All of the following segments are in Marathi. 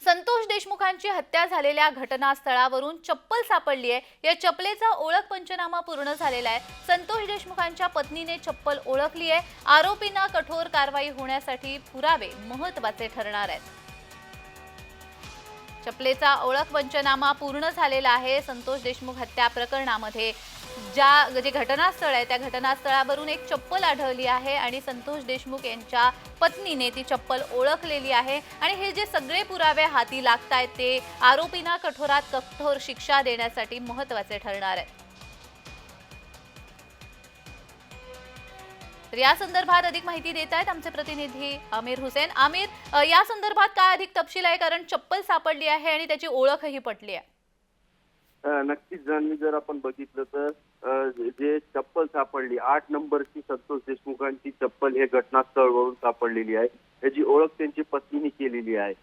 संतोष देशमुखांची हत्या झालेल्या घटनास्थळावरून चप्पल सापडली आहे। या चप्पलेचा ओळख पंचनामा पूर्ण झालेला आहे। संतोष देशमुखांच्या पत्नीने चप्पल ओळखली आहे। आरोपींना कठोर कारवाई होण्यासाठी पुरावे महत्त्वाचे ठरणार आहेत। चप्पलेचा ओळख पंचनामा पूर्ण झालेला आहे। संतोष देशमुख हत्या प्रकरणामध्ये जे घटनास्थळ आहे त्या घटनास्थळावरून एक चप्पल आढळली आहे आणि संतोष देशमुख यांच्या पत्नीने ती चप्पल ओळखलेली आहे आणि हे जे सगळे पुरावे हाती लागतायत ते आरोपींना कठोरात कठोर शिक्षा देण्यासाठी महत्त्वाचे ठरणार आहे। तर या संदर्भात अधिक माहिती देत आहेत आमचे प्रतिनिधी आमिर हुसेन। आमिर, या संदर्भात काय अधिक तपशील आहे, कारण चप्पल सापडली आहे आणि त्याची ओळखही पटली आहे? नक्कीच जर आपण बघितलं तर जे चप्पल सापडली 8 नंबरची संतोष देशमुखांची चप्पल हे घटनास्थळवरून सापडलेली आहे। याची ओळख त्यांची पत्नीने केलेली आहे।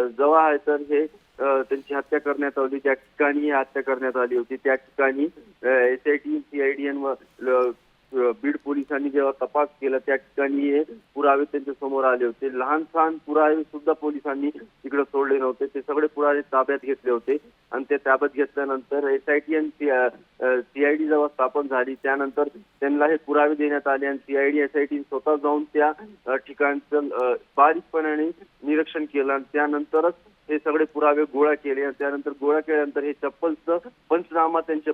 जेव्हा आहे तर हे त्यांची हत्या करण्यात आली, त्या ठिकाणी हत्या करण्यात आली होती। त्या ठिकाणी एसआयटी सीआयडी बीड पोलिसांनी जेव्हा तपास केला त्या ठिकाणी हे पुरावे त्यांच्या समोर आले होते। लहान सहान पुरावे सुद्धा पोलिसांनी तिकडे सोडले नव्हते। ते सगळे पुरावे ताब्यात घेतले होते आणि ते ताब्यात घेतल्यानंतर एसआयटी आणि सीआयडी जेव्हा स्थापन झाली त्यानंतर त्यांना हे पुरावे देण्यात आले आणि सीआयडी एसआयटी स्वतः जाऊन त्या ठिकाणचं बारीकपणाने निरीक्षण केलं आणि त्यानंतरच हे सगळे पुरावे गोळा केले आणि त्यानंतर गोळा केल्यानंतर हे चप्पलचं पंचनामा त्यांच्या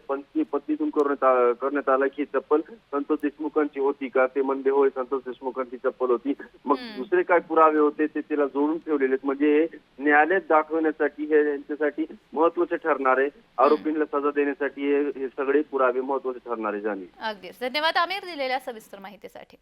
पत्नीतून करण्यात आला की चप्पल संतोष देशमुखांची होती का? ते म्हणले होय, संतोष देशमुखांची चप्पल होती। मग दुसरे काय पुरावे होते ते तिला जोडून ठेवलेले, म्हणजे हे न्यायालयात दाखवण्यासाठी हे त्यांच्यासाठी महत्त्वाचे ठरणार आहे। आरोपींना सजा देण्यासाठी हे सगळे पुरावे महत्त्वाचे ठरणार आहे। अगदीच धन्यवाद आमिर दिलेल्या सविस्तर माहितीसाठी।